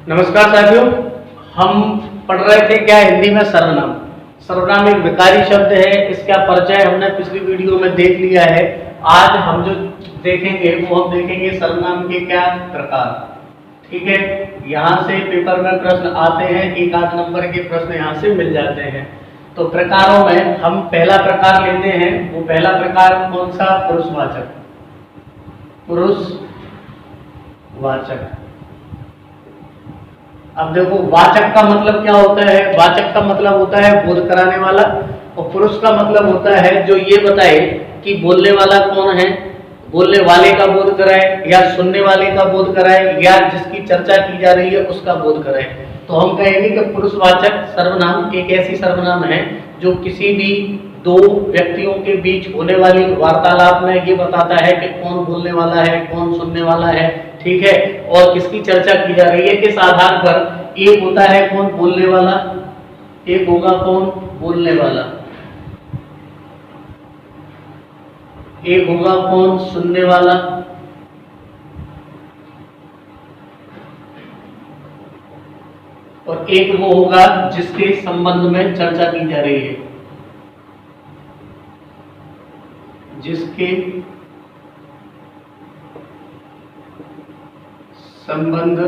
नमस्कार साथियों, हम पढ़ रहे थे क्या हिंदी में सर्वनाम। सर्वनाम एक विकारी शब्द है, इसका परिचय हमने पिछली वीडियो में देख लिया है। आज हम जो देखेंगे वो हम देखेंगे सर्वनाम के क्या प्रकार। ठीक है, यहाँ से पेपर में प्रश्न आते हैं, एक आध नंबर के प्रश्न यहाँ से मिल जाते हैं। तो प्रकारों में हम पहला प्रकार लेते हैं। वो पहला प्रकार कौन सा? पुरुषवाचक। पुरुषवाचक। अब देखो, वाचक का मतलब क्या होता है? वाचक का मतलब होता है बोध कराने वाला, और पुरुष का मतलब होता है जो ये बताए कि बोलने वाला कौन है, बोलने वाले का बोध कराए या सुनने वाले का बोध कराए या जिसकी चर्चा की जा रही है उसका बोध कराए। तो हम कहेंगे कि पुरुषवाचक सर्वनाम एक ऐसी सर्वनाम है जो किसी भी दो व्यक्तियों के बीच होने वाली वार्तालाप में ये बताता है कि कौन बोलने वाला है, कौन सुनने वाला है। ठीक है, और किसकी चर्चा की जा रही है। किस आधार पर? एक होता है कौन? बोलने वाला, एक होगा कौन? बोलने वाला, एक होगा कौन? सुनने वाला, और एक वो होगा जिसके संबंध में चर्चा की जा रही है, जिसके संबंध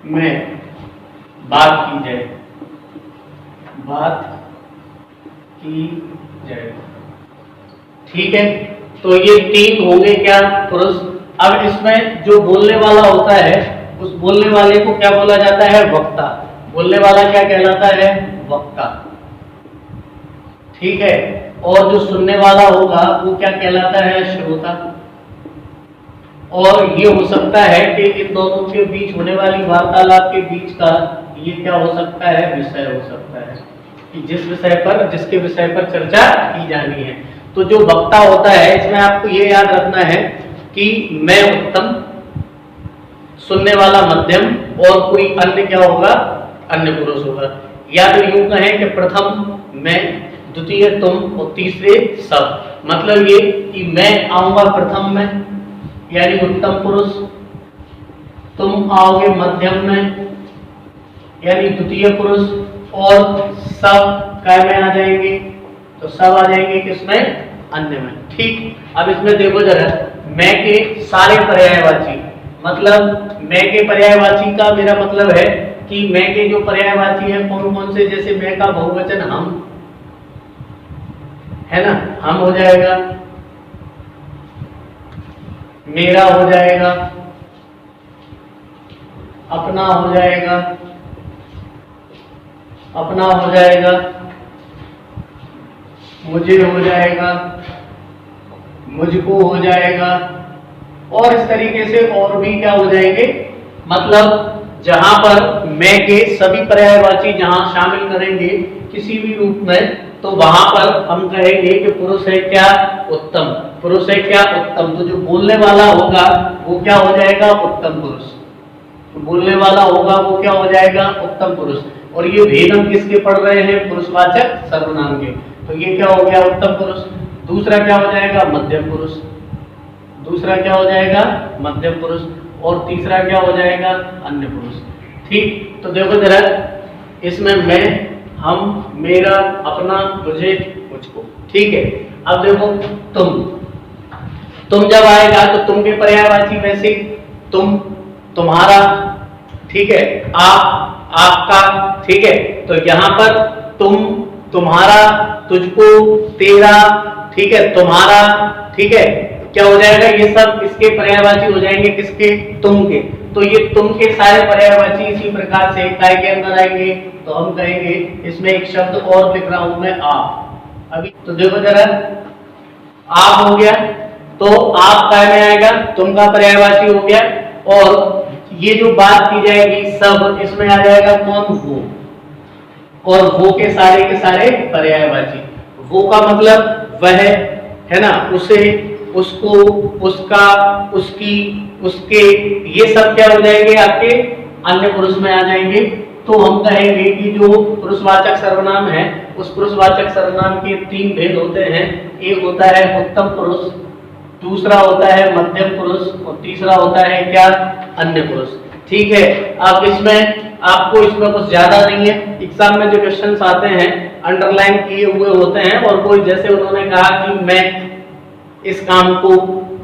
में बात की जाए, बात की जाए। ठीक है, तो ये तीन होंगे क्या? पुरुष। अब इसमें जो बोलने वाला होता है उस बोलने वाले को क्या बोला जाता है? वक्ता। बोलने वाला क्या कहलाता है? वक्ता। ठीक है, और जो सुनने वाला होगा वो क्या कहलाता है? श्रोता। और ये हो सकता है कि इन दोनों के बीच होने वाली वार्तालाप के बीच का ये क्या हो सकता है? विषय हो सकता है, कि जिस विषय पर, जिसके विषय पर चर्चा की जानी है। तो जो वक्ता होता है, इसमें आपको ये याद रखना है कि मैं उत्तम, सुनने वाला मध्यम, और कोई अन्य क्या होगा? अन्य पुरुष होगा। या तो यूं कहें कि प्रथम मैं, द्वितीय तुम और तीसरे सब। मतलब ये कि मैं आऊंगा प्रथम में यानी उत्तम पुरुष, तुम आओगे मध्यम में यानी द्वितीय पुरुष, और सब काय में आ जाएंगे? तो सब आ जाएंगे किसमें? अन्य में। ठीक, अब इसमें देखो जरा, मैं के सारे पर्यायवाची, मतलब मैं के पर्यायवाची का मेरा मतलब है कि मैं के जो पर्यायवाची है कौन कौन से? जैसे मैं का बहुवचन हम है ना, हम हो जाएगा, मेरा हो जाएगा, अपना हो जाएगा, अपना हो जाएगा, मुझे हो जाएगा, मुझको हो जाएगा, और इस तरीके से और भी क्या हो जाएंगे। मतलब जहां पर मैं के सभी पर्यायवाची जहां शामिल करेंगे किसी भी रूप में, तो वहां पर हम कहेंगे कि पुरुष है क्या? उत्तम। पुरुष है क्या? उत्तम। तो जो बोलने वाला होगा वो क्या हो जाएगा? उत्तम पुरुष। तो बोलने वाला होगा वो क्या हो जाएगा? उत्तम पुरुष। और ये भेद हम किसके पढ़ रहे हैं? पुरुषवाचक सर्वनाम के। तो ये क्या हो गया? उत्तम पुरुष। दूसरा क्या हो जाएगा? मध्यम पुरुष। दूसरा क्या हो जाएगा? मध्यम पुरुष। और तीसरा क्या हो जाएगा? अन्य पुरुष। ठीक, तो देखो जरा, इसमें मैं, हम, मेरा, अपना, मुझे, मुझको। ठीक है, अब देखो तुम जब आएगा तो तुम के पर्यायवाची में से तुम, तुम्हारा, ठीक है, आप, आपका। ठीक है, तो यहां पर तुम, तुम्हारा, तुझको, तेरा, ठीक है, तुम्हारा। ठीक है, क्या हो जाएगा? ये सब इसके पर्यायवाची हो जाएंगे, किसके? तुम के। तो ये तुम के सारे पर्यायवाची इसी प्रकार से काय के अंदर आएंगे। तो हम कहेंगे, इसमें एक शब्द और लिख रहा हूं मैं, आप। अभी तो देखो जरा, आप हो गया, तो आप काय में आएगा? तुम का पर्यायवाची हो गया। और ये जो बात की जाएगी सब, इसमें आ जाएगा कौन? वो। और वो के सारे पर्यायवाची। वो का मतलब वह है ना, उसे, उसको, उसका, उसकी, उसके, ये सब क्या हो जाएंगे? आपके अन्य पुरुष में आ जाएंगे। तो हम कहेंगे कि जो पुरुषवाचक सर्वनाम है उस पुरुषवाचक सर्वनाम के तीन भेद होते हैं। एक होता है उत्तम पुरुष, दूसरा होता है मध्यम पुरुष, और तीसरा होता है क्या? अन्य पुरुष। ठीक है। अब इसमें आपको इसमें कुछ ज्यादा नहीं है, एग्जाम में जो क्वेश्चंस आते हैं अंडरलाइन किए हुए होते हैं, और कोई जैसे उन्होंने कहा कि मैं इस काम को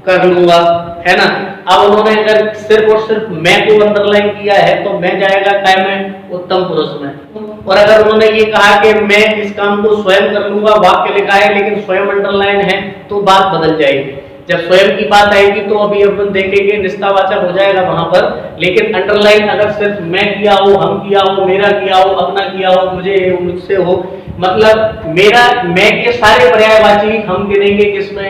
कर लूंगा, है ना। अब उन्होंने अगर सिर्फ और सिर्फ मैं को अंडरलाइन किया है तो मैं जाएगा क्या में, उत्तम पुरुष में। और अगर उन्होंने ये कहा कि मैं इस काम को स्वयं कर लूंगा, वाक्य लिखा है लेकिन स्वयं अंडरलाइन है, तो बात बदल जाएगी। जब स्वयं की बात आएगी तो अभी अपन देखेंगे निष्ठावाचक हो जाएगा वहां पर, लेकिन अंडरलाइन अगर सिर्फ मैं किया हो, हम किया हो, मेरा किया हो, अपना किया हो, मुझे मुझसे हो, मतलब मेरा मैं के सारे पर्यायवाची हम गिनेंगे किसमें,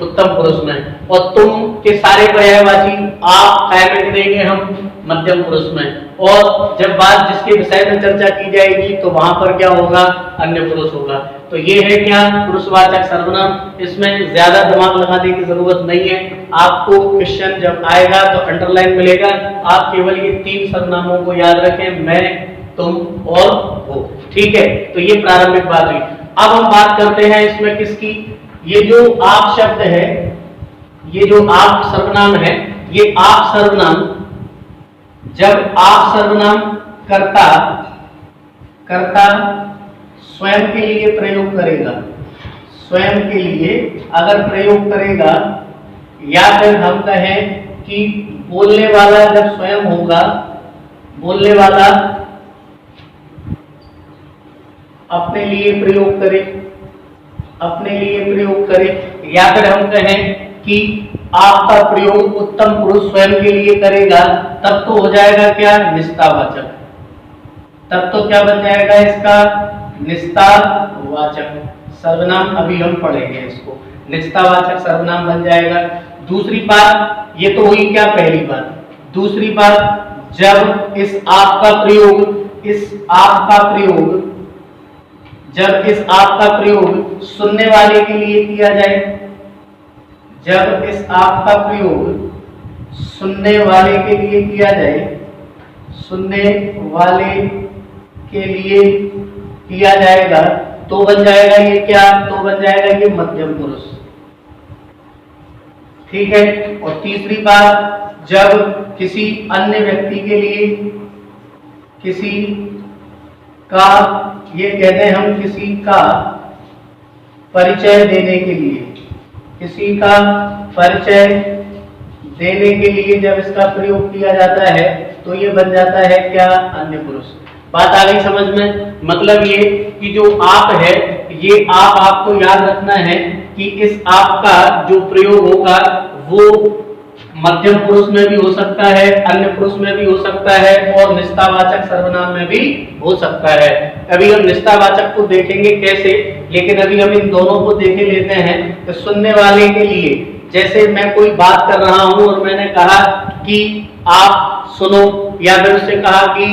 उत्तम पुरुष में, और तुम के सारे पर्यायवाची आप काय में गिनेंगे हम, मध्यम पुरुष में। और जब बात जिसके विषय में चर्चा की जाएगी तो वहां पर क्या होगा, अन्य पुरुष होगा। तो ये है क्या, पुरुषवाचक सर्वनाम। इसमें ज्यादा दिमाग लगाने की जरूरत नहीं है। आपको क्वेश्चन जब आएगा तो अंडरलाइन मिलेगा, आप केवल ये 3 सर्वनामों को याद रखें, मैं, तुम और वो, ठीक है। तो ये प्रारंभिक बात हुई। अब हम बात करते हैं इसमें किसकी, ये जो आप शब्द है, ये जो आप सर्वनाम है, ये आप सर्वनाम जब आप सर्वनाम कर्ता स्वयं के लिए प्रयोग करेगा, स्वयं के लिए अगर प्रयोग करेगा, या फिर हम कहें कि बोलने वाला जब स्वयं होगा, बोलने वाला अपने लिए प्रयोग करे, अपने लिए प्रयोग करे, या फिर हम कहें कि आपका प्रयोग उत्तम पुरुष स्वयं के लिए करेगा, तब तो हो जाएगा क्या, निष्ठावाचक। तब तो क्या बन जाएगा इसका, निष्ठावाचक सर्वनाम। अभी हम पढ़ेंगे इसको, निष्ठावाचक सर्वनाम बन जाएगा। दूसरी बात, ये तो हुई क्या पहली बात। दूसरी बात, जब इस आप का प्रयोग, इस आप का प्रयोग, जब इस आप का प्रयोग सुनने वाले के लिए किया जाए, जब इस आप का प्रयोग सुनने वाले के लिए किया जाए, सुनने वाले के लिए किया जाएगा, तो बन जाएगा ये क्या, तो बन जाएगा ये मध्यम पुरुष, ठीक है। और तीसरी बात, जब किसी अन्य व्यक्ति के लिए, किसी का, ये कहते हैं हम किसी का परिचय देने के लिए, किसी का परिचय देने के लिए जब इसका प्रयोग किया जाता है तो ये बन जाता है क्या, अन्य पुरुष। बात आ गई समझ में। मतलब ये कि जो आप है, ये आप आपको याद रखना है कि इस आप का जो प्रयोग होगा वो मध्यम पुरुष में भी हो सकता है, अन्य पुरुष में भी हो सकता है, और निष्ठावाचक सर्वनाम में भी हो सकता है। अभी हम निष्ठावाचक को देखेंगे कैसे, लेकिन अभी हम इन दोनों को देख लेते हैं। तो सुनने वाले के लिए, जैसे मैं कोई बात कर रहा हूं और मैंने कहा कि आप सुनो, या फिर उससे कहा कि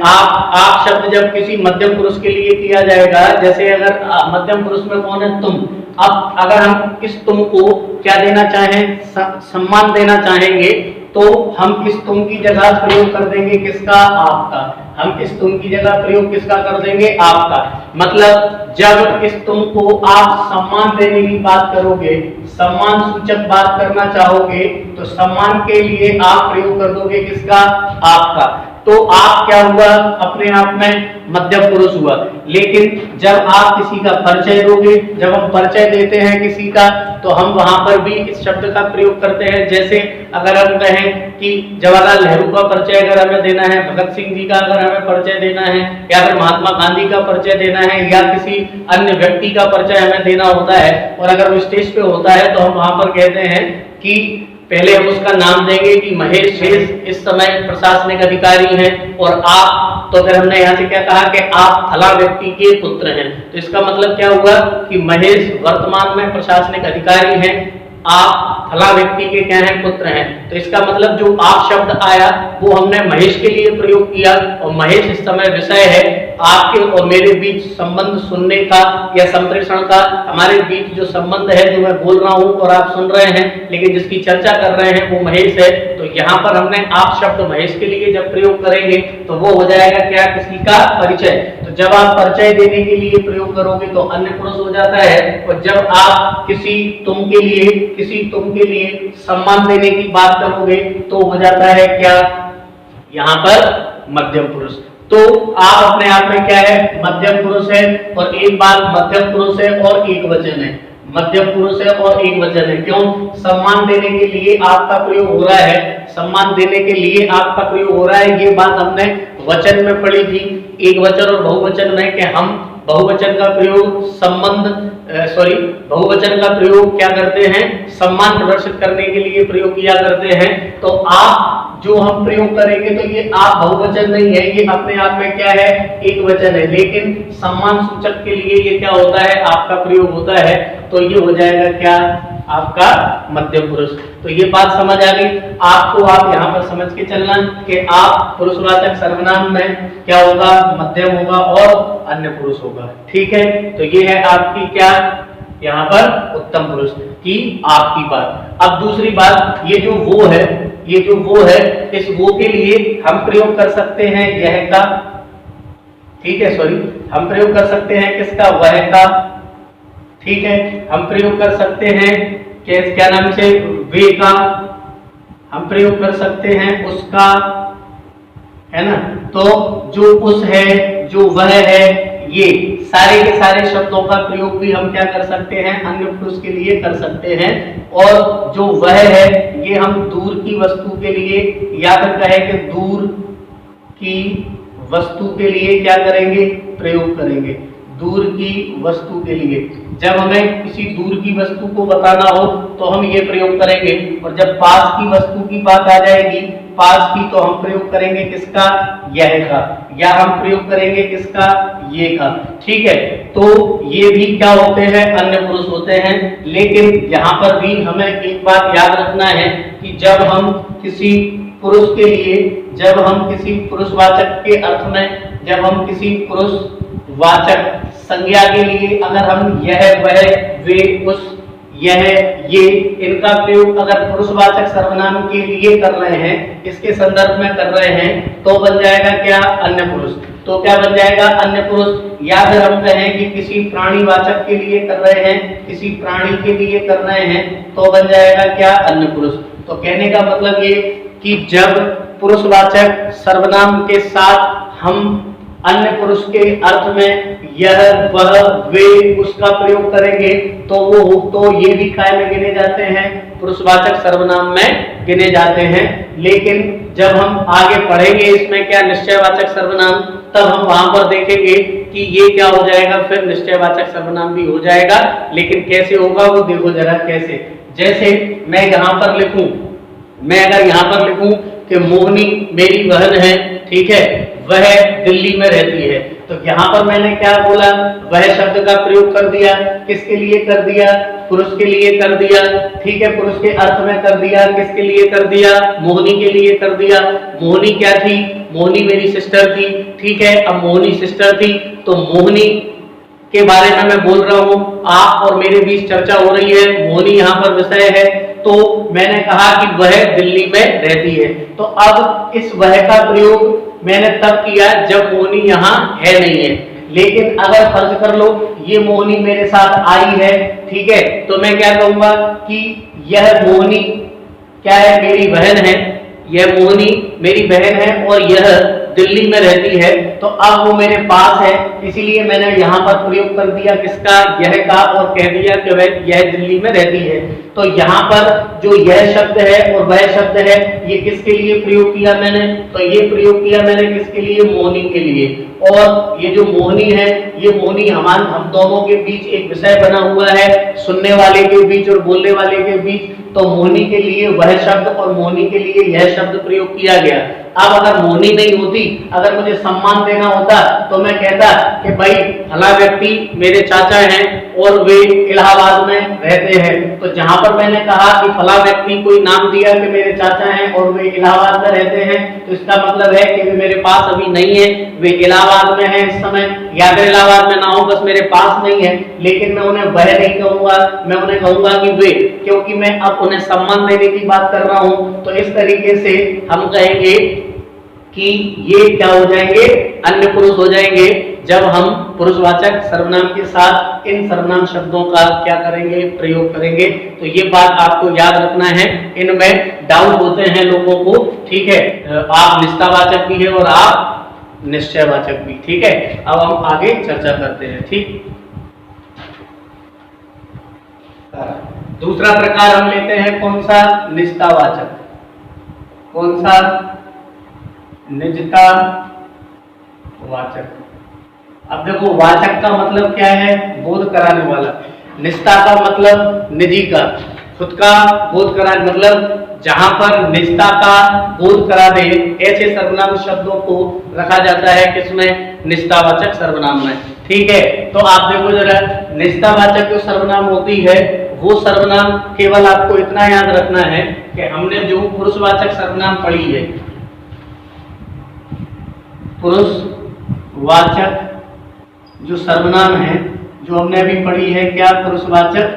आप शब्द जब किसी मध्यम पुरुष के लिए किया जाएगा, जैसे अगर मध्यम पुरुष में कौन है, तुम। अब अगर हम इस तुम को क्या देना चाहें, सम्मान देना चाहेंगे, तो हम इस तुम की जगह प्रयोग कर देंगे किसका, आपका। हम इस तुम की जगह प्रयोग किसका कर देंगे, आपका। मतलब जब इस तुम को आप सम्मान देने की बात करोगे, सम्मान सूचक बात करना चाहोगे, तो सम्मान के लिए आप प्रयोग कर दोगे किसका, आपका। तो आप क्या हुआ, अपने आप में मध्यम पुरुष हुआ। लेकिन जब आप किसी का परिचय दोगे, जब हम परिचय देते हैं किसी का, तो हम वहां पर भी इस शब्द का प्रयोग करते हैं। जैसे अगर हम कहें कि जवाहरलाल नेहरू का परिचय अगर हमें देना है, भगत सिंह जी का अगर हमें परिचय देना है, या फिर महात्मा गांधी का परिचय देना है, या किसी अन्य व्यक्ति का परिचय हमें देना होता है, और अगर वो स्टेज पे होता है तो हम वहां पर कहते हैं कि पहले हम उसका नाम देंगे कि महेश शेष इस समय प्रशासनिक अधिकारी हैं, और आप, तो फिर हमने यहाँ से क्या कहा कि आप फला व्यक्ति के पुत्र हैं। तो इसका मतलब क्या हुआ कि महेश वर्तमान में प्रशासनिक अधिकारी हैं, आप फला व्यक्ति के क्या हैं, पुत्र हैं। तो इसका मतलब जो आप शब्द आया वो हमने महेश के लिए प्रयोग किया, और महेश इस समय विषय है आपके और मेरे बीच संबंध सुनने का या संप्रेषण का। हमारे बीच जो संबंध है, जो मैं बोल रहा हूं और आप सुन रहे हैं, लेकिन जिसकी चर्चा कर रहे हैं वो महेश है। तो यहाँ पर हमने आप शब्द महेश के लिए जब प्रयोग करेंगे तो वो हो जाएगा क्या, किसी का परिचय। तो जब आप परिचय देने के लिए प्रयोग करोगे तो अन्य पुरुष हो जाता है, और जब आप किसी तुम के लिए, किसी तुम के लिए सम्मान देने की बात करोगे तो हो जाता है क्या, यहाँ पर मध्यम पुरुष। तो आप अपने आप में क्या है, मध्यम पुरुष है। और एक बात, मध्यम पुरुष है और एक वचन है, मध्यम पुरुष है और एक वचन है। क्यों? सम्मान देने के लिए आपका प्रयोग हो रहा है, सम्मान देने के लिए आपका प्रयोग हो रहा है। ये बात हमने वचन में पढ़ी थी, एक वचन और बहुवचन में, कि हम बहुवचन का प्रयोग बहुवचन का प्रयोग क्या करते हैं, सम्मान प्रदर्शित करने के लिए प्रयोग किया करते हैं। तो आप जो हम प्रयोग करेंगे तो ये आप बहुवचन नहीं है, ये अपने आप में क्या है, एक वचन है, लेकिन सम्मान सूचक के लिए ये क्या होता है, आपका प्रयोग होता है। तो ये हो जाएगा क्या, आपका मध्यम पुरुष। तो ये बात समझ आ गई आपको। आप यहाँ पर समझ के चलना कि आप पुरुषवाचक सर्वनाम में क्या होगा, मध्यम होगा और अन्य पुरुष होगा। ठीक है, तो ये है आपकी क्या, यहाँ पर उत्तम पुरुष की आपकी बात। अब दूसरी बात, ये जो वो है, ये जो वो है, इस वो के लिए हम प्रयोग कर सकते हैं यह का, ठीक है, हम प्रयोग कर सकते हैं किसका, वह का। ठीक है, हम प्रयोग कर सकते हैं क्या नाम से, वे का, हम प्रयोग कर सकते हैं उसका, है ना। तो जो उस है, जो वह है, ये सारे के सारे शब्दों का प्रयोग भी हम क्या कर सकते हैं, अन्य पुरुष के लिए कर सकते हैं। और जो वह है, ये हम दूर की वस्तु के लिए, या फिर कहें कि दूर की वस्तु के लिए क्या करेंगे, प्रयोग करेंगे, दूर की वस्तु के लिए। जब हमें किसी दूर की वस्तु को बताना हो तो हम ये प्रयोग करेंगे, और जब पास की वस्तु की बात आ जाएगी, पास की, तो हम प्रयोग करेंगे किसका, यह का, या हम प्रयोग करेंगे किसका, ये का। ठीक है, तो ये भी क्या होते हैं, अन्य पुरुष होते हैं। लेकिन यहाँ पर भी हमें एक बात याद रखना है कि जब हम किसी पुरुष के लिए, जब हम किसी पुरुषवाचक के अर्थ में, जब हम किसी पुरुषवाचक संज्ञा के लिए अगर हम यह, वह, वे, उस, यह, ये, इनका प्रयोग अगर पुरुषवाचक सर्वनाम के लिए कर रहे हैं, इसके संदर्भ में कर रहे हैं, तो बन जाएगा क्या, अन्य पुरुष। तो क्या बन जाएगा, अन्य पुरुष। या फिर हम कहें कि किसी प्राणीवाचक के लिए कर रहे हैं, किसी प्राणी के लिए कर रहे हैं, तो बन जाएगा क्या, अन्य पुरुष। तो कहने का मतलब ये कि जब पुरुषवाचक सर्वनाम के साथ हम अन्य पुरुष के अर्थ में यह, वह, वे, उसका प्रयोग करेंगे, तो ये भी काय में गिने जाते हैं, पुरुषवाचक सर्वनाम में गिने जाते हैं। लेकिन जब हम आगे पढ़ेंगे इसमें क्या, निश्चयवाचक सर्वनाम, तब हम वहां पर देखेंगे कि ये क्या हो जाएगा, फिर निश्चयवाचक सर्वनाम भी हो जाएगा। लेकिन कैसे होगा वो देखो जरा कैसे। जैसे मैं यहाँ पर लिखूं, मैं अगर यहाँ पर लिखूं कि मोहनी मेरी बहन है, ठीक है, वह दिल्ली में रहती है, तो यहाँ पर मैंने क्या बोला, वह शब्द का प्रयोग कर दिया, किसके लिए कर दिया, पुरुष के लिए कर दिया। ठीक है, पुरुष के अर्थ में कर दिया, किसके लिए कर दिया, मोहनी के लिए कर दिया। मोहनी क्या थी, मोहनी मेरी सिस्टर थी। ठीक है, अब मोहनी सिस्टर थी तो मोहनी के बारे में मैं बोल रहा हूँ, आप और मेरे बीच चर्चा हो रही है, मोहनी यहाँ पर विषय है, तो मैंने कहा कि वह दिल्ली में रहती है। तो अब इस वह का प्रयोग मैंने तब किया जब मोहनी यहाँ है नहीं है। लेकिन अगर फर्ज कर लो ये मोहनी मेरे साथ आई है, ठीक है, तो मैं क्या कहूंगा कि यह मोहनी क्या है, मेरी बहन है, यह मोहनी मेरी बहन है और यह दिल्ली में रहती है। तो अब वो मेरे पास है, इसीलिए मैंने यहाँ पर प्रयोग कर दिया किसका, यह का, और कह दिया कि वह यह दिल्ली में रहती है। तो यहाँ पर जो यह शब्द है और वह शब्द है, ये किसके लिए प्रयोग किया मैंने, तो ये प्रयोग किया मैंने किसके लिए, मोहनी के लिए। और ये जो मोहनी है, ये मोहनी हम दोनों के बीच एक विषय बना हुआ है, सुनने वाले के बीच और बोलने वाले के बीच। तो मोहनी के लिए वह शब्द और मोहनी के लिए यह शब्द प्रयोग किया गया। अब अगर मोहनी नहीं होती, अगर मुझे सम्मान देना होता, तो मैं कहता कि भाई फला व्यक्ति मेरे चाचा हैं और वे इलाहाबाद में रहते हैं। तो जहां पर मैंने कहा कि फला व्यक्ति कोई नाम दिया कि मेरे चाचा हैं और वे इलाहाबाद में रहते हैं, तो इसका मतलब है कि वे मेरे पास अभी नहीं है, वे इलाहाबाद में हैं इस समय, या फिर इलाहाबाद में ना हो, बस मेरे पास नहीं है। लेकिन मैं उन्हें वह नहीं कहूंगा, मैं उन्हें कहूंगा कि वे, क्योंकि मैं अब उन्हें सम्मान देने की बात कर रहा हूं। तो इस तरीके से हम कहेंगे कि ये क्या हो जाएंगे, अन्य पुरुष हो जाएंगे, जब हम पुरुषवाचक सर्वनाम के साथ इन सर्वनाम शब्दों का क्या करेंगे, प्रयोग करेंगे। तो ये बात आपको याद रखना है, इनमें डाउट होते हैं लोगों को, ठीक है। आप निष्ठावाचक भी है और आप निश्चयवाचक भी, ठीक है। अब हम आगे चर्चा करते हैं, ठीक। दूसरा प्रकार हम लेते हैं कौन सा, निजतावाचक। कौन सा, निजतावाचक। अब देखो वाचक का मतलब क्या है, बोध कराने वाला। निजता का मतलब निजी का, खुद का बोध कराने, मतलब जहां पर निजता का बोध करा दे ऐसे सर्वनाम शब्दों को रखा जाता है किसमें, निजतावाचक सर्वनाम में, ठीक है। तो आप देखो जरा, निजतावाचक जो सर्वनाम होती है वो सर्वनाम केवल आपको इतना याद रखना है कि हमने जो पुरुषवाचक सर्वनाम पढ़ी है, पुरुषवाचक जो सर्वनाम है जो हमने अभी पढ़ी है, क्या, पुरुषवाचक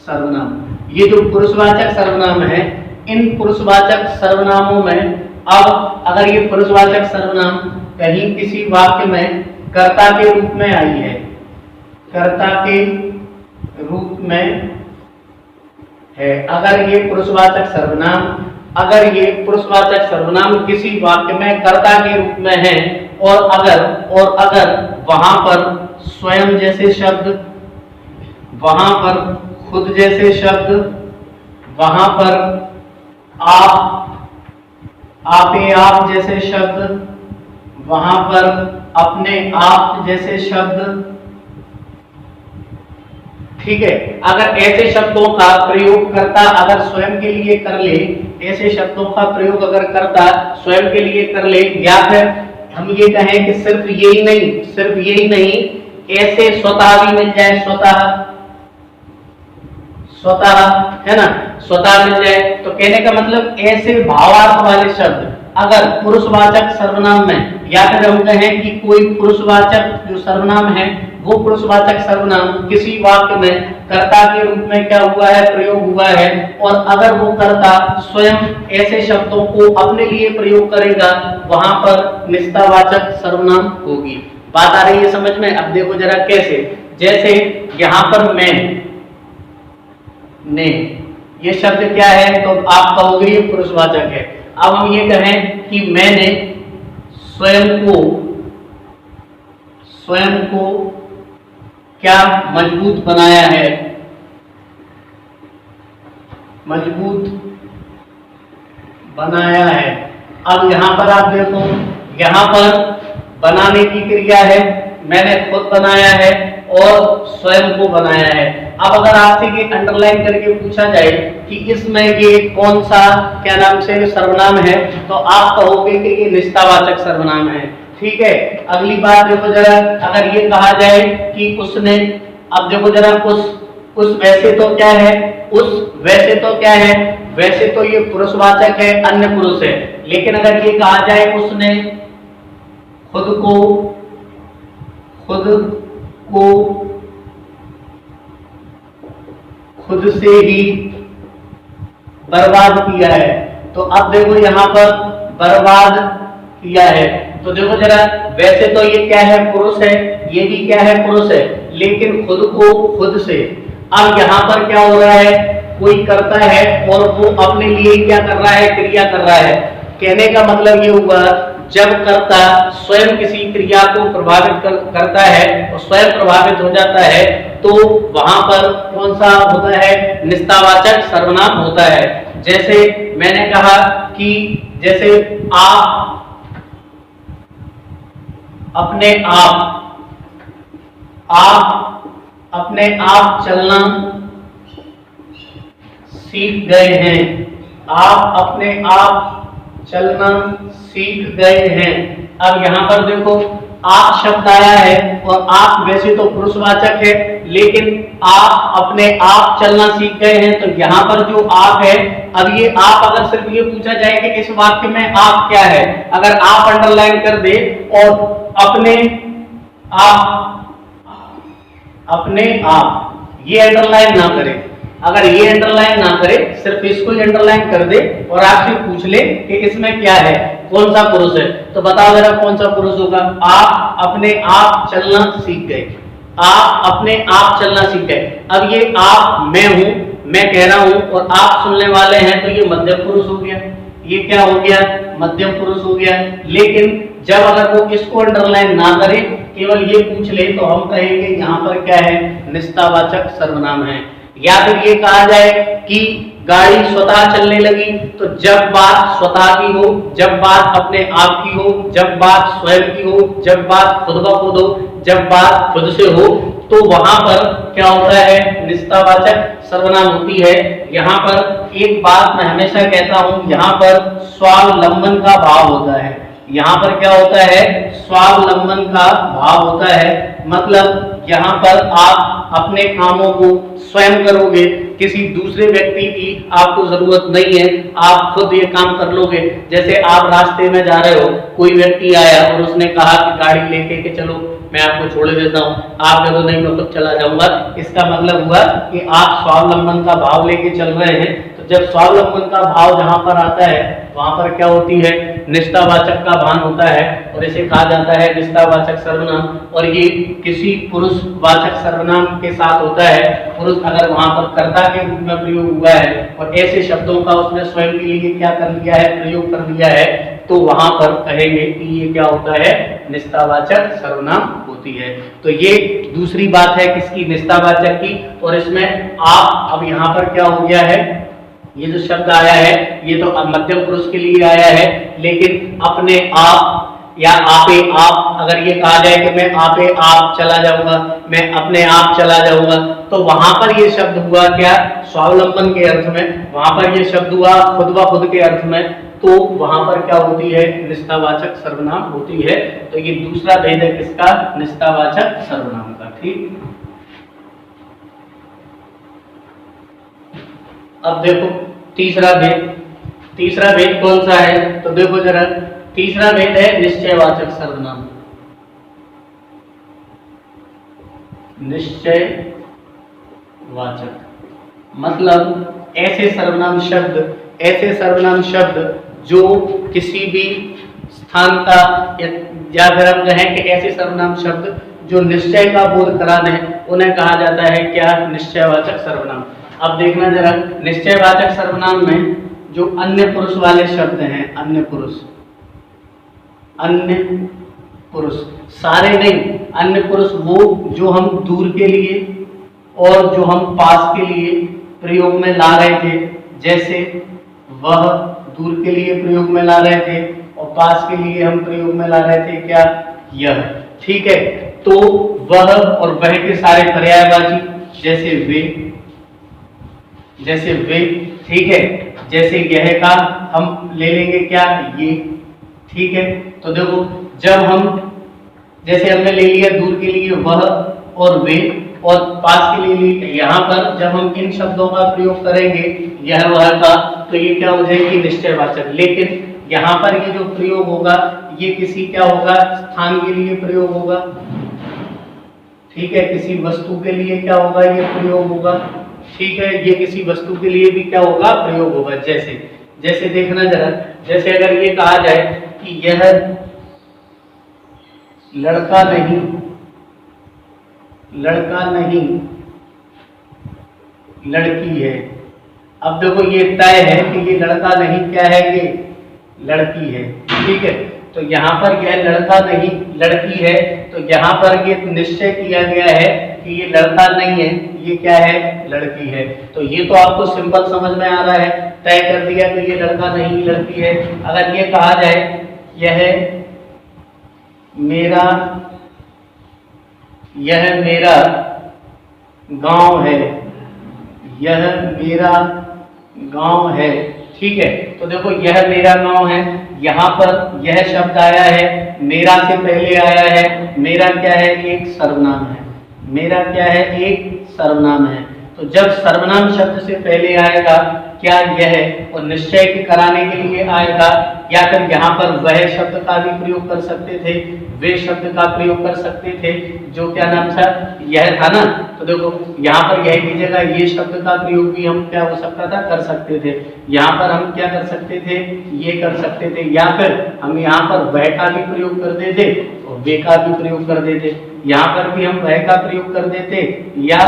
सर्वनाम। ये जो पुरुषवाचक सर्वनाम है, इन पुरुषवाचक सर्वनामों में अब अगर ये पुरुषवाचक सर्वनाम कहीं किसी वाक्य में कर्ता के रूप में आई है, कर्ता के रूप में है, अगर ये पुरुषवाचक सर्वनाम किसी वाक्य में कर्ता के रूप में है और अगर वहां पर स्वयं जैसे शब्द, वहां पर खुद जैसे शब्द, वहां पर आपे आप जैसे शब्द, वहां पर अपने आप जैसे शब्द, ठीक है। अगर ऐसे शब्दों का प्रयोग करता अगर स्वयं के लिए कर ले, ऐसे शब्दों का प्रयोग अगर करता स्वयं के लिए कर ले, या फिर हम ये कहें कि सिर्फ यही नहीं ऐसे स्वतः भी मिल जाए, स्वतः है ना, स्वतः मिल जाए। तो कहने का मतलब ऐसे भावार्थ वाले शब्द अगर पुरुषवाचक सर्वनाम में, या फिर हम कहें कि कोई पुरुषवाचक जो सर्वनाम है वो पुरुषवाचक सर्वनाम किसी वाक्य में कर्ता के रूप में क्या हुआ है, प्रयोग हुआ है, और अगर वो कर्ता स्वयं ऐसे शब्दों को अपने लिए प्रयोग करेगा, वहां पर निजतावाचक सर्वनाम होगी। बात आ रही है समझ में। अब देखो जरा कैसे, जैसे यहां पर मैं, ने, ये शब्द क्या है, तो आप कहोगे ये पुरुषवाचक है। अब हम ये कहें कि मैंने स्वयं को क्या मजबूत बनाया है, मजबूत बनाया है। अब यहां पर आप देखो, यहां पर बनाने की क्रिया है, मैंने खुद बनाया है और स्वयं को बनाया है। अब अगर आपसे ये अंडरलाइन करके पूछा जाए कि इसमें ये कौन सा क्या नाम से सर्वनाम है, तो आप कहोगे कि ये निजतावाचक सर्वनाम है, ठीक है। अगली बात देखो जरा, अगर ये कहा जाए कि उसने, अब देखो जरा, उस वैसे तो क्या है, वैसे तो क्या है, वैसे तो ये पुरुषवाचक है, अन्य पुरुष है। लेकिन अगर ये कहा जाए उसने खुद से ही बर्बाद किया है, तो अब देखो यहाँ पर बर्बाद किया है, तो देखो जरा, वैसे तो ये क्या है, पुरुष है, ये भी क्या है, पुरुष है, लेकिन खुद को खुद से। अब यहाँ पर क्या हो रहा है, कोई करता है और वो अपने लिए क्या कर रहा है, क्रिया कर रहा है। कहने का मतलब ये हुआ, जब कर्ता स्वयं किसी क्रिया को प्रभावित करता है और स्वयं प्रभावित हो जाता है, तो वहां पर कौन सा होता है, निजतावाचक सर्वनाम होता है। जैसे मैंने कहा कि जैसे आप अपने आप चलना सीख गए हैं, आप अपने आप चलना सीख गए हैं। अब यहाँ पर देखो, आप शब्द आया है और आप वैसे तो पुरुषवाचक है, लेकिन आप अपने आप चलना सीख गए हैं, तो यहाँ पर जो आप है, अब ये आप अगर सिर्फ ये पूछा जाए कि इस वाक्य में आप क्या है, अगर आप अंडरलाइन कर दे और अपने आप ये अंडरलाइन ना करे, अगर ये अंडरलाइन ना करे, सिर्फ इसको ही अंडरलाइन कर दे और आपसे पूछ ले कि इसमें क्या है, कौन सा पुरुष है? तो बताओ जरा कौन सा पुरुष होगा? आप अपने आप चलना सीख गए, आप अपने आप चलना सीख गए। अब ये आप, मैं हूं, मैं कह रहा हूं और आप सुनने वाले हैं, तो ये मध्यम पुरुष हो गया। ये क्या हो गया? मध्यम पुरुष हो गया। लेकिन जब अगर वो इसको अंडरलाइन ना करे, केवल ये पूछ ले, तो हम कहेंगे यहाँ पर क्या है? निष्ठावाचक सर्वनाम है। या फिर ये कहा जाए कि गाड़ी स्वतः चलने लगी, तो जब बात स्वतः की हो, जब बात अपने आप की हो, जब बात स्वयं की हो, जब बात खुद ब खुद हो, जब बात खुद से हो, तो वहां पर क्या होता है? निष्ठावाचक सर्वनाम होती है। यहाँ पर एक बात मैं हमेशा कहता हूं, यहाँ पर स्वावलंबन का भाव होता है। यहाँ पर क्या होता है? स्वावलंबन का भाव होता है। मतलब यहाँ पर आप अपने कामों को स्वयं करोगे, किसी दूसरे व्यक्ति की आपको जरूरत नहीं है, आप खुद ये काम कर लोगे। जैसे आप रास्ते में जा रहे हो, कोई व्यक्ति आया और उसने कहा कि गाड़ी लेके के चलो, मैं आपको छोड़ देता हूँ, आप कह दो नहीं मैं खुद चला जाऊंगा। इसका मतलब हुआ कि आप स्वावलंबन का भाव लेके चल रहे हैं। तो जब स्वावलंबन का भाव जहां पर आता है, वहां पर क्या होती है? निष्ठावाचक का भान होता है और इसे कहा जाता है निष्ठावाचक सर्वनाम। और ये किसी पुरुषवाचक सर्वनाम के साथ होता है। पुरुष अगर वहां पर कर्ता के रूप में प्रयोग हुआ है और ऐसे शब्दों का उसने स्वयं के लिए क्या कर लिया है? प्रयोग कर लिया है, तो वहां पर कहेंगे कि ये क्या होता है? निष्ठावाचक सर्वनाम होती है। तो ये दूसरी बात है किसकी? निष्ठावाचक की। और इसमें आप, अब यहाँ पर क्या हो गया है? ये जो शब्द आया है, ये तो मध्यम पुरुष के लिए आया है, लेकिन अपने आप या आपे आप, अगर ये कहा जाए कि मैं आपे आप चला जाऊंगा, मैं अपने आप चला जाऊंगा, तो वहां पर ये शब्द हुआ क्या? स्वावलंबन के अर्थ में। वहां पर ये शब्द हुआ खुद ब खुद के अर्थ में। तो वहां पर क्या होती है? निष्ठावाचक सर्वनाम होती है। तो ये दूसरा भेद है किसका? निष्ठावाचक सर्वनाम का। ठीक, अब देखो तीसरा भेद। तीसरा भेद कौन सा है? तो देखो जरा, तीसरा भेद है निश्चयवाचक सर्वनाम। निश्चयवाचक मतलब ऐसे सर्वनाम शब्द, ऐसे सर्वनाम शब्द जो किसी भी स्थान का, या फिर हम कहें कि ऐसे सर्वनाम शब्द जो निश्चय का बोध कराने, उन्हें कहा जाता है क्या? निश्चयवाचक सर्वनाम। अब देखना जरा, निश्चयवाचक सर्वनाम में जो अन्य पुरुष वाले शब्द हैं, अन्य पुरुष, अन्य पुरुष, सारे नहीं, अन्य पुरुष वो जो हम दूर के लिए और जो हम पास के लिए प्रयोग में ला रहे थे। जैसे वह दूर के लिए प्रयोग में ला रहे थे और पास के लिए हम प्रयोग में ला रहे थे क्या? यह। ठीक है, तो वह और वह के सारे पर्यायवाची, जैसे वे, जैसे वे, ठीक है, जैसे यह का हम ले लेंगे क्या? ये। ठीक है, तो देखो जब हम, जैसे हमने ले लिया दूर के लिए वह और वे, और पास के लिए यहाँ पर जब हम इन शब्दों का प्रयोग करेंगे यह वह का, तो ये क्या हो जाएगी? निश्चयवाचक। लेकिन यहाँ पर ये जो प्रयोग होगा ये किसी क्या होगा? स्थान के लिए प्रयोग होगा। ठीक है, किसी वस्तु के लिए क्या होगा? ये प्रयोग होगा। ठीक है, ये किसी वस्तु के लिए भी क्या होगा? प्रयोग होगा। जैसे, जैसे देखना जरा, जैसे अगर ये कहा जाए कि यह लड़का नहीं, लड़का नहीं लड़की है। अब देखो ये तय है कि ये लड़का नहीं क्या है? ये लड़की है। ठीक है, तो यहाँ पर यह लड़का नहीं लड़की है, तो यहाँ पर ये निश्चय किया गया है कि ये लड़का नहीं है, ये क्या है? लड़की है। तो ये तो आपको सिंपल समझ में आ रहा है, तय कर दिया कि ये लड़का नहीं लड़की है। अगर ये कहा जाए यह मेरा, यह मेरा गांव है, यह मेरा गांव है। ठीक है, तो देखो यह मेरा गांव है, यहाँ पर यह शब्द आया है, मेरा से पहले आया है। मेरा क्या है? एक सर्वनाम है। मेरा क्या है? एक सर्वनाम है। तो जब सर्वनाम शब्द से पहले आएगा क्या यह और निश्चय के कराने के लिए आएगा, या फिर यहाँ पर वह शब्द का भी प्रयोग कर सकते थे, वे शब्द का प्रयोग कर सकते थे, जो क्या नाम था, यह था ना। तो देखो यहाँ पर यह की जगह ये शब्द का प्रयोग भी हम क्या हो सकता था, कर सकते थे। यहाँ पर हम क्या कर सकते थे, ये कर सकते थे, या फिर हम यहाँ पर वह का भी प्रयोग कर देते और वे का भी प्रयोग कर देते। यहाँ पर भी हम वह का प्रयोग कर देते या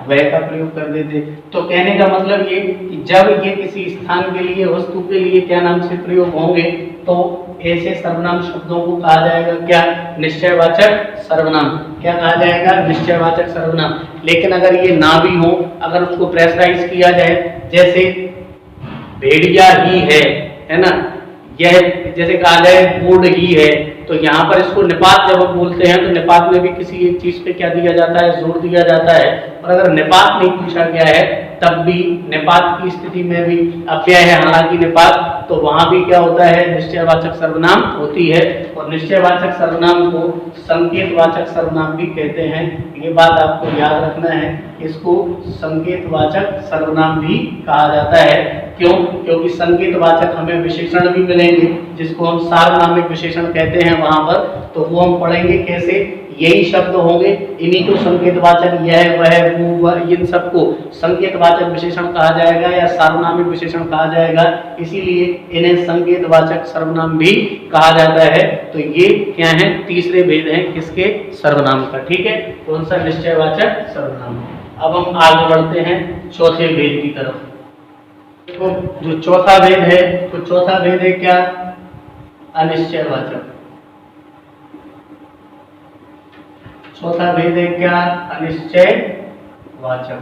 वह का प्रयोग कर देते। तो कहने का मतलब ये कि जब ये किसी स्थान के लिए, वस्तु के लिए क्या नाम से प्रयोग होंगे, तो ऐसे सर्वनाम शब्दों को कहा जाएगा क्या, निश्चयवाचक सर्वनाम। क्या कहा जाएगा, निश्चयवाचक सर्वनाम। लेकिन अगर ये ना भी हो, अगर उसको प्रेशराइज किया जाए, जैसे भेड़िया ही है ना, यह जैसे कहा जाए बोर्ड ही है, तो यहाँ पर इसको निपात जब हम बोलते हैं तो निपात में भी किसी एक चीज पे क्या दिया जाता है, जोर दिया जाता है। और अगर निपात नहीं पूछा गया है तब भी निपात की स्थिति में भी अव्यय है हालांकि निपात, तो वहां भी क्या होता है, निश्चयवाचक सर्वनाम होती है। और निश्चयवाचक सर्वनाम को संकेतवाचक सर्वनाम भी कहते हैं। ये बात आपको याद रखना है, इसको संकेतवाचक सर्वनाम भी कहा जाता है। क्यों? क्योंकि संकेतवाचक हमें विशेषण भी मिलेंगे जिसको हम सार्वनामिक विशेषण कहते हैं वहां पर, तो वो हम पढ़ेंगे कैसे। यही शब्द होंगे, इन्हीं को संकेतवाचक, यह वह वो वह, इन सबको संकेतवाचक विशेषण कहा जाएगा या सार्वनामिक विशेषण कहा जाएगा, इसीलिए इन्हें संकेतवाचक सर्वनाम भी कहा जाता है। तो ये क्या है, तीसरे भेद हैं किसके, सर्वनाम का। ठीक है, कौन सा, निश्चयवाचक सर्वनाम। अब हम आगे बढ़ते हैं चौथे भेद की तरफ। तो जो चौथा भेद है, तो चौथा भेद है क्या, अनिश्चयवाचक। चौथा भेद है क्या, अनिश्चयवाचक।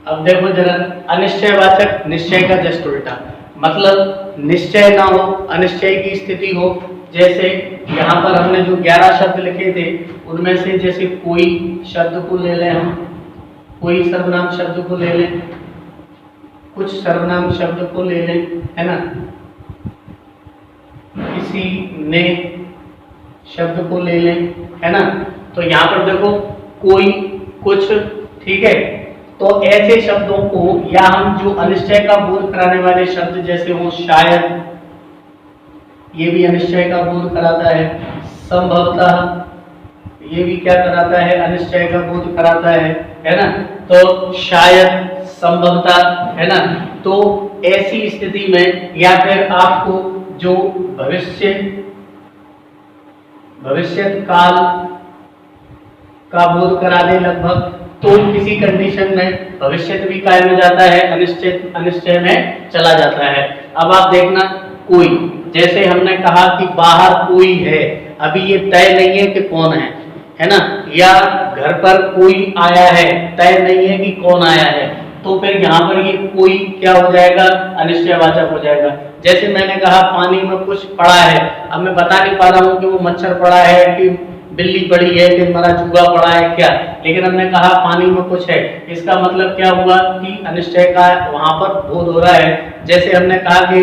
अब देखो जरा, अनिश्चयवाचक निश्चय का जस्ट उल्टा, मतलब निश्चय ना हो, अनिश्चय की स्थिति हो। जैसे यहाँ पर हमने जो 11 शब्द लिखे थे उनमें से जैसे कोई शब्द को ले लें, हम कोई सर्वनाम शब्द को ले लें, कुछ सर्वनाम शब्द को ले लें, है ना, किसी ने शब्द को ले लें, है ना। तो यहाँ पर देखो कोई, कुछ, ठीक है। तो ऐसे शब्दों को, या हम जो अनिश्चय का बोध कराने वाले शब्द जैसे हो शायद, ये भी अनिश्चय का बोध कराता है। संभवतः, ये भी क्या कराता है, अनिश्चय का बोध कराता है ना। तो शायद, संभवतः, है ना। तो ऐसी स्थिति में, या फिर आपको जो भविष्य काल का बोध करा दे लगभग, तो किसी कंडीशन में भविष्य भी कायम में जाता है, अनिश्चय में चला जाता है। अब आप देखना, कोई, जैसे हमने कहा कि बाहर कोई है, अभी ये तय नहीं है कि कौन है ना, या घर पर कोई आया है, तय नहीं है कि कौन आया है, तो फिर यहाँ पर ये कोई क्या हो जाएगा, अनिश्चयवाचक हो जाएगा। जैसे मैंने कहा पानी में कुछ पड़ा है, अब मैं बता नहीं पा रहा हूँ कि वो मच्छर पड़ा है कि बिल्ली पड़ी है कि हमारा चूहा पड़ा है क्या, लेकिन हमने कहा पानी में कुछ है, इसका मतलब क्या हुआ कि अनिश्चय का वहां पर बोध हो रहा है। जैसे हमने कहा कि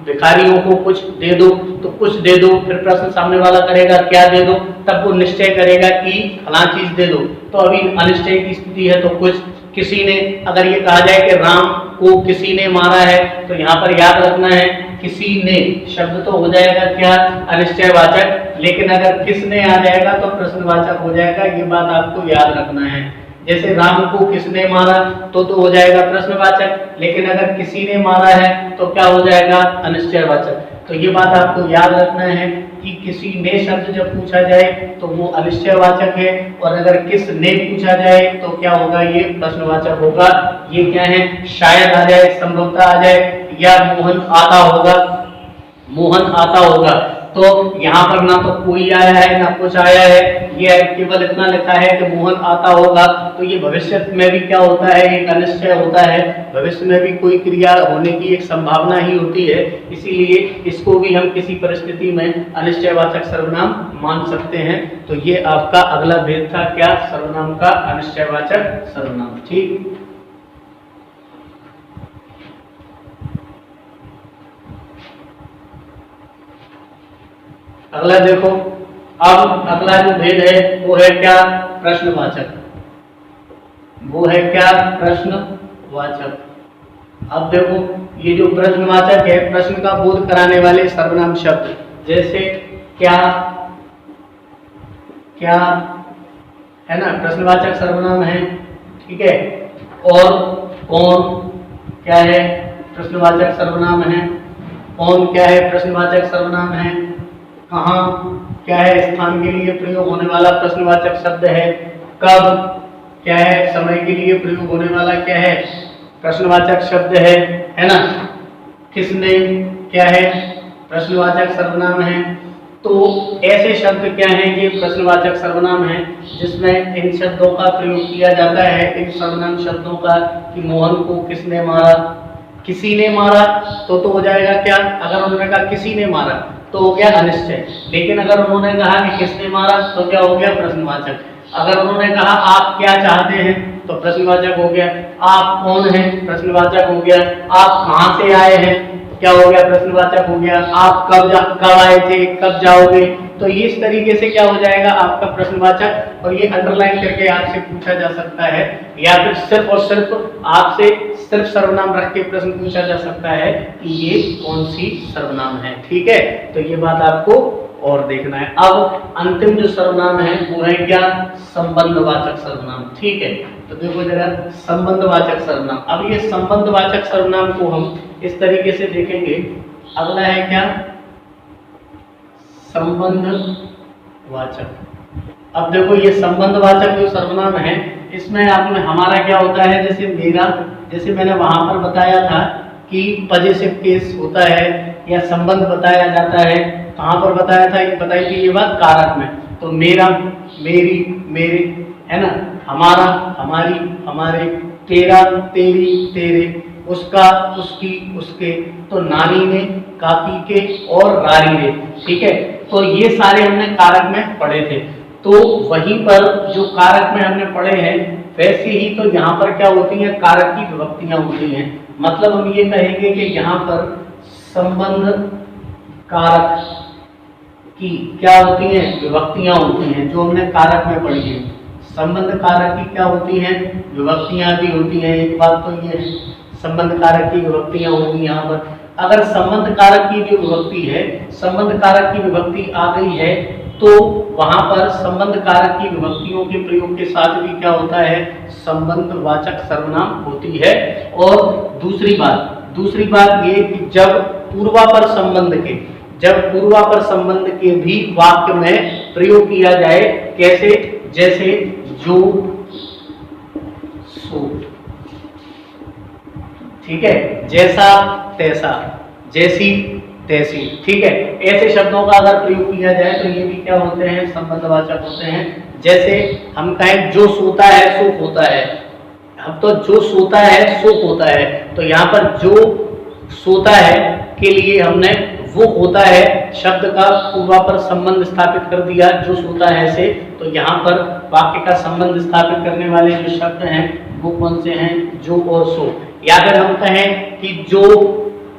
भिखारियों को कुछ दे दो, तो कुछ दे दो, फिर प्रश्न सामने वाला करेगा क्या दे दो, तब वो निश्चय करेगा कि फलां चीज दे दो, तो अभी अनिश्चय की स्थिति है। तो कुछ, किसी ने, अगर ये कहा जाए कि राम को किसी ने मारा है, तो यहाँ पर याद रखना है किसी ने शब्द तो हो जाएगा क्या, अनिश्चयवाचक, लेकिन अगर किसने आ जाएगा तो प्रश्नवाचक हो जाएगा। ये बात आपको याद रखना है। जैसे राम को किसने मारा तो हो जाएगा प्रश्नवाचक, लेकिन अगर किसी ने मारा है तो क्या हो जाएगा, अनिश्चयवाचक। तो ये बात आपको याद रखना है कि किसी ने शब्द जब पूछा जाए तो वो अनिश्चयवाचक है, और अगर किस ने पूछा जाए तो क्या होगा, ये प्रश्नवाचक होगा। ये क्या है, शायद आ जाए, संभवतः आ जाए, या मोहन आता होगा, मोहन आता होगा। तो यहाँ पर ना तो कोई आया है ना कुछ आया है, ये केवल इतना लिखा है कि मोहन आता होगा। तो ये भविष्य में भी क्या होता है, एक अनिश्चय होता है, भविष्य में भी कोई क्रिया होने की एक संभावना ही होती है, इसीलिए इसको भी हम किसी परिस्थिति में अनिश्चयवाचक सर्वनाम मान सकते हैं। तो ये आपका अगला भेद था क्या, सर्वनाम का अनिश्चयवाचक सर्वनाम। ठीक, अगला देखो, अब अगला जो भेद है वो है क्या, प्रश्नवाचक। वो है क्या, प्रश्नवाचक। अब देखो ये जो प्रश्नवाचक है, प्रश्न का बोध कराने वाले सर्वनाम शब्द, जैसे क्या, क्या, है ना, प्रश्नवाचक सर्वनाम है, ठीक है। और कौन क्या है, प्रश्नवाचक सर्वनाम है। कौन क्या है, प्रश्नवाचक सर्वनाम है। कहाँ क्या है, स्थान के लिए प्रयोग होने वाला प्रश्नवाचक शब्द है। कब क्या है, समय के लिए प्रयोग होने वाला क्या है, प्रश्नवाचक शब्द है ना। किसने क्या है, प्रश्नवाचक सर्वनाम है। तो ऐसे शब्द क्या हैं, ये प्रश्नवाचक सर्वनाम है, जिसमें इन शब्दों का प्रयोग किया जाता है, इन सर्वनाम शब्दों का, कि मोहन को किसने मारा, किसी ने मारा, तो हो जाएगा क्या, अगर उन्होंने कहा किसी ने मारा तो हो गया अनिश्चय। लेकिन अगर उन्होंने कहा कि किसने मारा तो क्या हो गया, प्रश्नवाचक। अगर उन्होंने कहा आप क्या चाहते हैं तो प्रश्नवाचक हो गया। आप कौन हैं, प्रश्नवाचक हो गया। आप कहाँ से आए हैं, क्या हो गया, प्रश्नवाचक हो गया। आप कब आए थे, कब जाओगे, तो ये इस तरीके से क्या हो जाएगा आपका प्रश्नवाचक। और ये अंडरलाइन करके आपसे पूछा जा सकता है, या फिर सिर्फ और सिर्फ आपसे सिर्फ सर्वनाम रख के प्रश्न पूछा जा सकता है कि ये कौन सी सर्वनाम है, ठीक है। तो ये बात आपको और देखना है। अब अंतिम जो सर्वनाम है वो है क्या, संबंधवाचक सर्वनाम, ठीक है। तो देखो जरा, संबंधवाचक सर्वनाम। अब ये संबंधवाचक सर्वनाम को हम इस तरीके से देखेंगे। अगला है क्या, संबंधवाचक। अब देखो ये संबंधवाचक जो सर्वनाम है, इसमें आपने हमारा क्या होता है, जैसे मेरा, जैसे मैंने वहां पर बताया था कि पॉजिटिव केस होता है या संबंध बताया जाता है। कहां पर बताया था, ये बताई थी ये बात कारक में। तो मेरा, मेरी, मेरे, है ना, हमारा, हमारी, हमारे, तेरा, तेरी, तेरे, उसका, उसकी, उसके, तो नानी ने, काकी के और रारी ने, ठीक है। तो ये सारे हमने कारक में पढ़े थे। तो वहीं पर जो कारक में हमने पढ़े हैं, वैसे ही तो यहाँ पर क्या होती हैं, कारक की विभक्तियां होती हैं। मतलब हम ये कहेंगे कि यहाँ पर संबंध कारक की क्या होती हैं, विभक्तियां होती हैं, जो हमने कारक में पढ़ी है। संबंध कारक की क्या होती हैं, विभक्तियां भी होती हैं। एक बात तो ये है, संबंध कारक की विभक्तियां होंगी। यहाँ पर अगर संबंध कारक की जो विभक्ति है, संबंध कारक की विभक्ति आ गई है, तो वहां पर संबंध कारक की विभक्तियों के प्रयोग के साथ भी क्या होता है, संबंधवाचक सर्वनाम होती है। और दूसरी बात ये कि जब पूर्वापर संबंध के भी वाक्य में प्रयोग किया जाए, कैसे, जैसे जो, सो, ठीक है, जैसा, तैसा, जैसी, तैसी, ठीक है। ऐसे शब्दों का अगर प्रयोग किया जाए तो ये भी क्या होते हैं, संबंधवाचक होते हैं। जैसे हम कहें जो सोता है सो होता है, अब तो जो सोता है सो होता है, तो यहाँ पर जो सोता है के लिए हमने वो होता है शब्द का पूर्वापर संबंध स्थापित कर दिया, जो सोता है से। तो यहाँ पर वाक्य का संबंध स्थापित करने वाले जो शब्द हैं वो कौन से हैं, जो और सो। या फिर हम कहें कि जो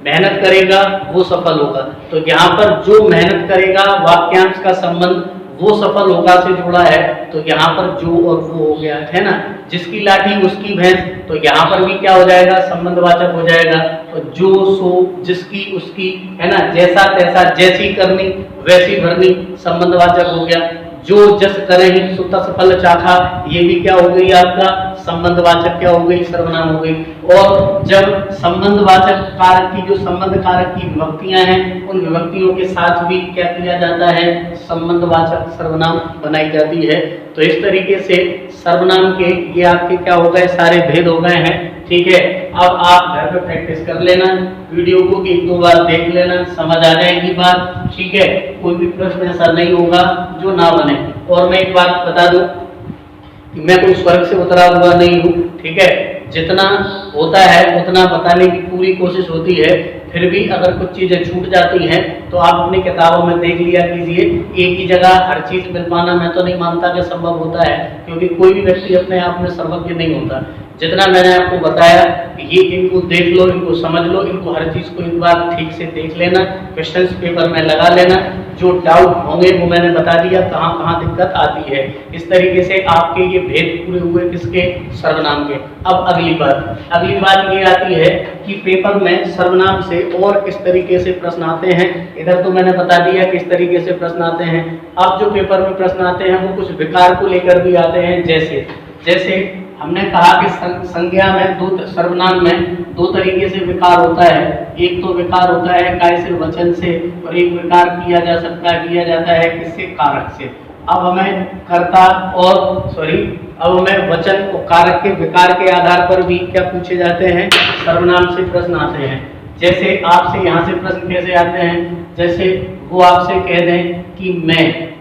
मेहनत करेगा वो सफल होगा, तो यहाँ पर जो मेहनत करेगा वाक्यांश का संबंध वो सफल होगा से जुड़ा है, तो यहाँ पर जो और वो हो गया, है ना। जिसकी लाठी उसकी भैंस, तो यहाँ पर भी क्या हो जाएगा, संबंधवाचक हो जाएगा। तो जो, सो, जिसकी, उसकी, है ना, जैसा, तैसा, जैसी करनी वैसी भरनी, संबंधवाचक हो गया। जो जस करें सो तस फल चाखा, ये भी क्या हो गई आपका संबंधवाचक, क्या हो गई, सर्वनाम हो गई। और जब संबंधवाचक कारक की, जो संबंध कारक की विभक्तियां हैं, उन विभक्तियों के साथ भी क्या किया जाता है, संबंधवाचक सर्वनाम बनाई जाती है। तो इस तरीके से सर्वनाम के ये आपके क्या हो गए, सारे भेद हो गए हैं, ठीक है। अब आप घर पे प्रैक्टिस कर लेना, वीडियो को 1-2 बार देख लेना, समझ आ जाएगी बात, ठीक है। कोई भी प्रश्न ऐसा नहीं होगा जो ना बने। और मैं एक बात बता दूं कि मैं कोई स्वर्ग से उतरा हुआ नहीं हूँ, ठीक है। जितना होता है उतना बताने की पूरी कोशिश होती है, फिर भी अगर कुछ चीजें छूट जाती हैं तो आप अपनी किताबों में देख लिया कीजिए। एक ही जगह हर चीज मिल पाना मैं तो नहीं मानता कि संभव होता है, क्योंकि कोई भी व्यक्ति अपने आप में सर्वज्ञ नहीं होता। जितना मैंने आपको बताया ये इनको देख लो, इनको समझ लो, इनको हर चीज को एक बार ठीक से देख लेना, क्वेश्चंस पेपर में लगा लेना, जो डाउट होंगे वो मैंने बता दिया कहाँ कहाँ दिक्कत आती है। इस तरीके से आपके ये भेद पूरे हुए किसके, सर्वनाम के। अब अगली बात ये आती है कि पेपर में सर्वनाम से और किस तरीके से प्रश्न आते हैं। इधर तो मैंने बता दिया किस तरीके से प्रश्न आते हैं। अब जो पेपर में प्रश्न आते हैं वो कुछ विकार को लेकर भी आते हैं। जैसे हमने कहा कि संज्ञा में सर्वनाम में दो तरीके से विकार होता है। एक तो विकार होता है काय से, वचन से, और एक विकार किया जाता है किससे, कारक से। अब हमें वचन और कारक के विकार के आधार पर भी क्या पूछे जाते हैं, सर्वनाम से प्रश्न आते हैं। जैसे आपसे यहाँ से प्रश्न कैसे आते हैं, जैसे वो आपसे कह दें कि मैं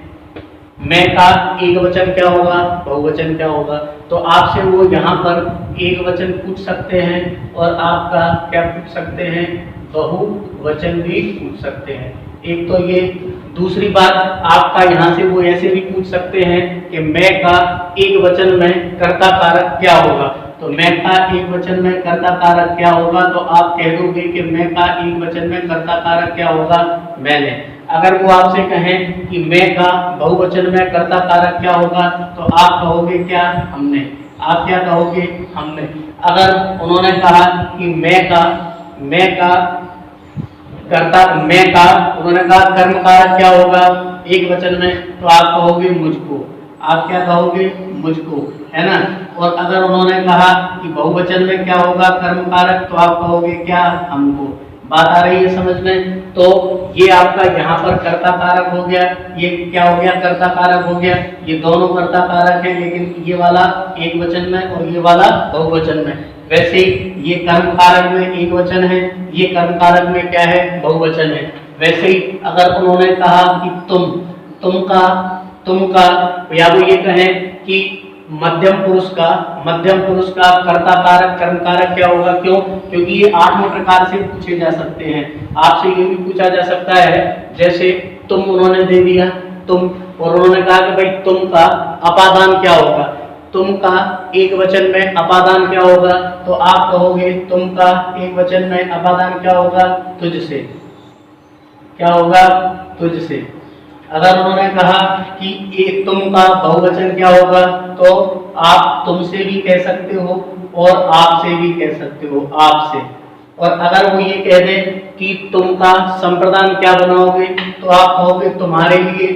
का एक वचन क्या होगा, बहुवचन क्या होगा, तो आपसे वो यहाँ पर एक वचन पूछ सकते हैं और आपका क्या पूछ सकते हैं, बहुवचन भी पूछ सकते हैं। एक तो ये, दूसरी बात आपका यहाँ से वो ऐसे भी पूछ सकते हैं कि मैं का एक वचन में कर्ता कारक क्या होगा, तो मैं का एक वचन में कर्ता कारक क्या होगा, तो आप कह दोगे कि मैं का एक वचन में कर्ता कारक क्या होगा, मैंने। अगर वो आपसे कहें कि मैं का बहुवचन में कर्ता कारक क्या होगा, तो आप कहोगे क्या, हमने। आप क्या कहोगे, हमने। अगर उन्होंने कहा कि उन्होंने कहा कर्म कारक क्या होगा एक वचन में, तो आप कहोगे मुझको। आप क्या कहोगे, मुझको, है ना। और अगर उन्होंने कहा कि बहुवचन में क्या होगा कर्म कारक, तो आप कहोगे क्या, हमको। बात आ रही है समझ में। तो ये आपका यहाँ पर कर्ता कारक हो गया, ये क्या हो गया, कर्ता कारक हो गया। ये दोनों कर्ता कारक है, लेकिन ये वाला एक वचन में और ये वाला बहुवचन में। वैसे ही ये कर्म कारक में एक वचन है, ये कर्म कारक में क्या है, बहुवचन है। वैसे ही अगर उन्होंने कहा कि तुम का, या वो ये कहें कि मध्यम पुरुष का कर्ता कारक कर्म कारक क्या होगा, क्यों, क्योंकि ये 8वें प्रकार से पूछे जा सकते हैं। आपसे ये भी पूछा जा सकता है, जैसे तुम उन्होंने दे दिया तुम, और उन्होंने कहा कि भाई तुम का अपादान क्या होगा, तुम का एक वचन में अपादान क्या होगा, तो आप कहोगे तुम का एक वचन में अपादान क्या होगा, तुझसे। क्या होगा, तुझसे। अगर उन्होंने कहा कि एक तुम का बहुवचन क्या होगा, तो आप तुमसे भी कह सकते हो और आपसे भी कह सकते हो, आपसे। और अगर वो ये कह दे कि तुम का संप्रदान क्या बनाओगे, तो आप कहोगे तुम्हारे लिए,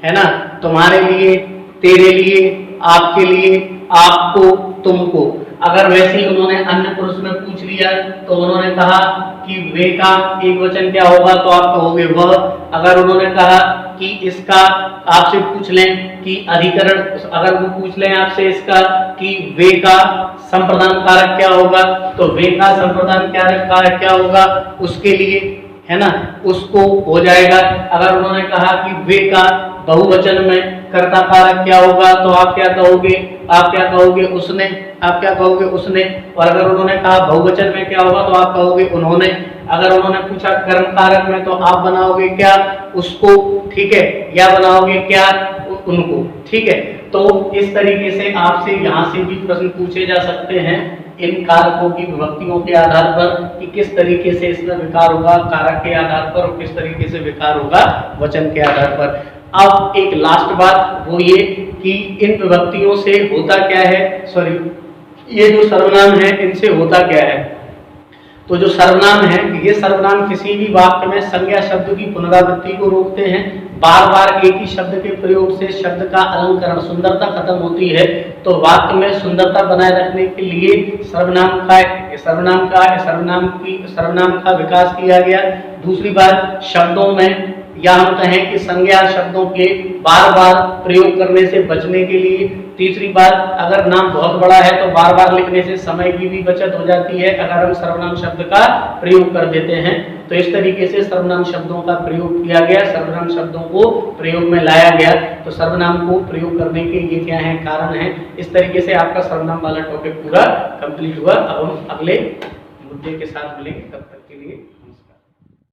है ना, तुम्हारे लिए, तेरे लिए, आपके लिए, आपको, तुमको। अगर वैसे ही उन्होंने अन्य पुरुष में पूछ लिया, तो उन्होंने कहा कि वे का एक वचन क्या होगा, तो आप कहोगे वह। अगर उन्होंने कहा कि इसका, आपसे पूछ लें कि अधिकरण, अगर वो पूछ लें आपसे इसका कि वे का संप्रदान कारक क्या होगा, तो वे का संप्रदान कारक क्या होगा, उसके लिए, है ना, उसको हो जाएगा। अगर उन्होंने कहा कि वे का बहुवचन में कर्ता कारक क्या होगा, तो आप क्या कहोगे, उसने। आप क्या कहोगे, उसने। और अगर उन्होंने कहा बहुवचन में क्या होगा, तो आप कहोगे उन्होंने। अगर उन्होंने पूछा कर्म कारक में, तो आप बनाओगे क्या, उसको, ठीक है, या बनाओगे क्या, उनको, ठीक है। तो इस तरीके से आपसे यहाँ से भी प्रश्न पूछे जा सकते हैं इन कारकों की विभक्तियों के आधार पर कि किस तरीके से इसमें विकार होगा कारक के आधार पर, और किस तरीके से विकार होगा वचन के आधार पर। अब एक लास्ट बात वो ये कि इन विभक्तियों से होता क्या है, ये जो सर्वनाम है इनसे होता क्या है। तो जो सर्वनाम है, ये सर्वनाम किसी भी वाक्य में संज्ञा शब्द की पुनरावृत्ति को रोकते हैं। बार बार एक ही शब्द के प्रयोग से शब्द का अलंकरण, सुंदरता खत्म होती है। तो वाक्य में सुंदरता बनाए रखने के लिए सर्वनाम का विकास किया गया। दूसरी बात, शब्दों में, या हम कहें कि संज्ञा शब्दों के बार बार प्रयोग करने से बचने के लिए। तीसरी बात, अगर नाम बहुत बड़ा है तो बार बार लिखने से समय की भी बचत हो जाती है अगर हम सर्वनाम शब्द का प्रयोग कर देते हैं। तो इस तरीके से सर्वनाम शब्दों का प्रयोग किया गया, सर्वनाम शब्दों को प्रयोग में लाया गया। तो सर्वनाम को प्रयोग करने के ये क्या है, कारण है। इस तरीके से आपका सर्वनाम वाला टॉपिक पूरा कंप्लीट हुआ। अब हम अगले मुद्दे के साथ मिलेंगे, तब तक